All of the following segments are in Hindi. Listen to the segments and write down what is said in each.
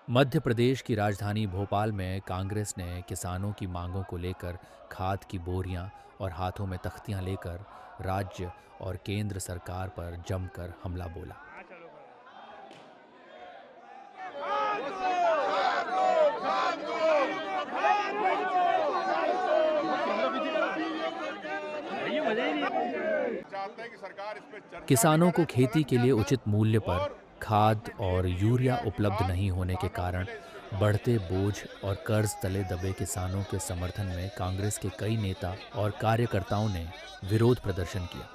मध्य प्रदेश की राजधानी भोपाल में कांग्रेस ने किसानों की मांगों को लेकर खाद की बोरियां और हाथों में तख्तियां लेकर राज्य और केंद्र सरकार पर जमकर हमला बोला। चाहते हैं कि सरकार इस पे चर्चा भी किसानों करे को खेती सदन के के लिए अंदर उचित मूल्य पर और साथ खाद में और डीएपी यूरिया यूरिया की उपलब्ध खाद नहीं होने के किसानों को कारण मिले इस पे चर्चा बढ़ते बोझ और कर्ज तले दबे किसानों के समर्थन में कांग्रेस के कई नेता और कार्यकर्ताओं ने विरोध प्रदर्शन किया।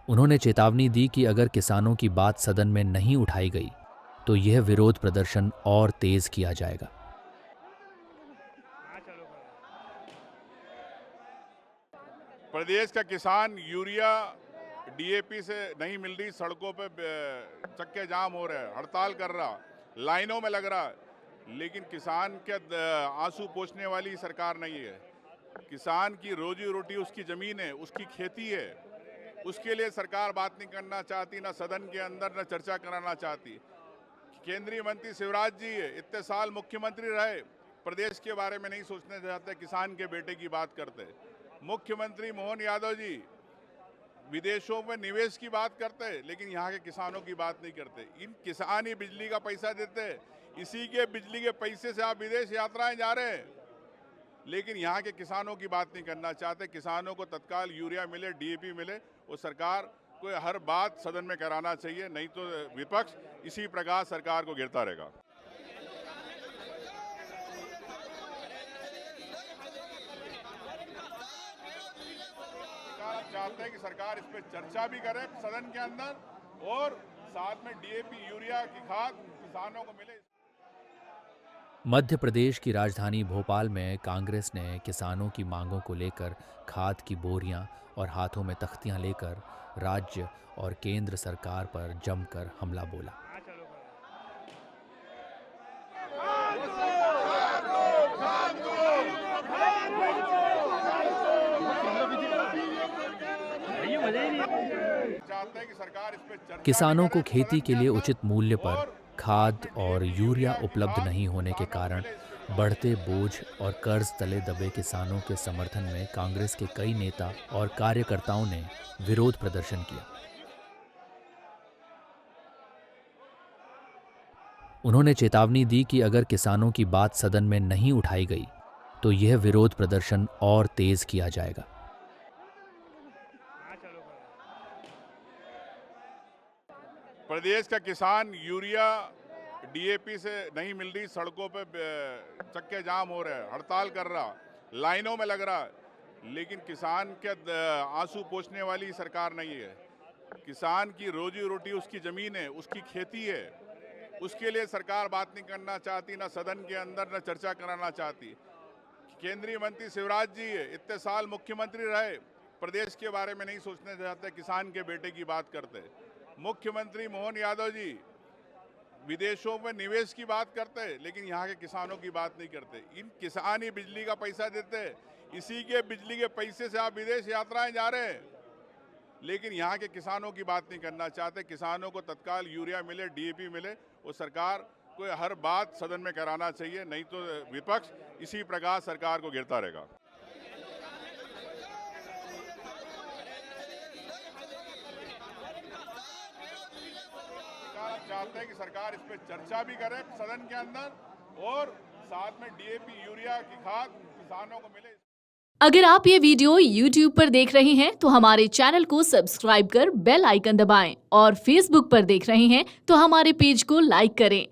उन्होंने चेतावनी दी कि अगर किसानों की बात सदन में नहीं उठाई गई तो यह विरोध प्रदर्शन और तेज किया जाएगा। प्रदेश का किसान यूरिया डीएपी से नहीं मिल रही, सड़कों पे चक्के जाम हो रहे हैं, हड़ताल कर रहा, लाइनों में लग रहा, लेकिन किसान के आंसू पोंछने वाली सरकार नहीं है। किसान की रोजी रोटी उसकी जमीन है, उसकी खेती है, उसके लिए सरकार बात नहीं करना चाहती, ना सदन के अंदर ना चर्चा कराना चाहती। केंद्रीय मंत्री शिवराज जी है, इतने साल मुख्यमंत्री रहे, प्रदेश के बारे में नहीं सोचने चाहते, किसान के बेटे की बात करते। मुख्यमंत्री मोहन यादव जी विदेशों में निवेश की बात करते हैं, लेकिन यहाँ के किसानों की बात नहीं करते। इन किसान ही बिजली का पैसा देते हैं, इसी के बिजली के पैसे से आप विदेश यात्राएं जा रहे हैं, लेकिन यहाँ के किसानों की बात नहीं करना चाहते। किसानों को तत्काल यूरिया मिले, डीएपी मिले, वो सरकार को हर बात सदन में कराना चाहिए, नहीं तो विपक्ष इसी प्रकार सरकार को घेरता रहेगा। चाहते हैं कि सरकार इस पे चर्चा भी करे सदन के अंदर और साथ में डीएपी यूरिया की खाद किसानों को मिले। मध्य प्रदेश की राजधानी भोपाल में कांग्रेस ने किसानों की मांगों को लेकर खाद की बोरियां और हाथों में तख्तियां लेकर राज्य और केंद्र सरकार पर जमकर हमला बोला। चाहते हैं कि सरकार इस पे चर्चा किसानों भी को करे खेती सदन के लिए अंदर उचित मूल्य पर और खाद साथ में और डीएपी यूरिया की उपलब्ध खाद नहीं होने के किसानों को कारण मिले इस पे बढ़ते बोझ और कर्ज तले दबे किसानों के समर्थन में कांग्रेस के कई नेता और कार्यकर्ताओं ने विरोध प्रदर्शन किया। उन्होंने चेतावनी दी कि अगर किसानों की बात सदन में नहीं उठाई गई तो यह विरोध प्रदर्शन और तेज किया जाएगा। प्रदेश का किसान यूरिया डीएपी से नहीं मिल रही, सड़कों पे चक्के जाम हो रहे हैं, हड़ताल कर रहा, लाइनों में लग रहा, लेकिन किसान के आंसू पोंछने वाली सरकार नहीं है। किसान की रोजी रोटी उसकी जमीन है, उसकी खेती है, उसके लिए सरकार बात नहीं करना चाहती, ना सदन के अंदर ना चर्चा कराना चाहती। केंद्रीय मंत्री शिवराज जी है, इतने साल मुख्यमंत्री रहे, प्रदेश के बारे में नहीं सोचने चाहते, किसान के बेटे की बात करते। मुख्यमंत्री मोहन यादव जी विदेशों में निवेश की बात करते हैं, लेकिन यहाँ के किसानों की बात नहीं करते। इन किसान ही बिजली का पैसा देते हैं, इसी के बिजली के पैसे से आप विदेश यात्राएं जा रहे हैं, लेकिन यहाँ के किसानों की बात नहीं करना चाहते। किसानों को तत्काल यूरिया मिले, डीएपी मिले, वो सरकार को हर बात सदन में कराना चाहिए, नहीं तो विपक्ष इसी प्रकार सरकार को घेरता रहेगा। चाहते हैं कि सरकार इस पे चर्चा भी करे सदन के अंदर और साथ में डीएपी यूरिया की खाद किसानों को मिले। अगर आप ये वीडियो YouTube पर देख रहे हैं तो हमारे चैनल को सब्सक्राइब कर बेल आइकन दबाएं और Facebook पर देख रहे हैं तो हमारे पेज को लाइक करें।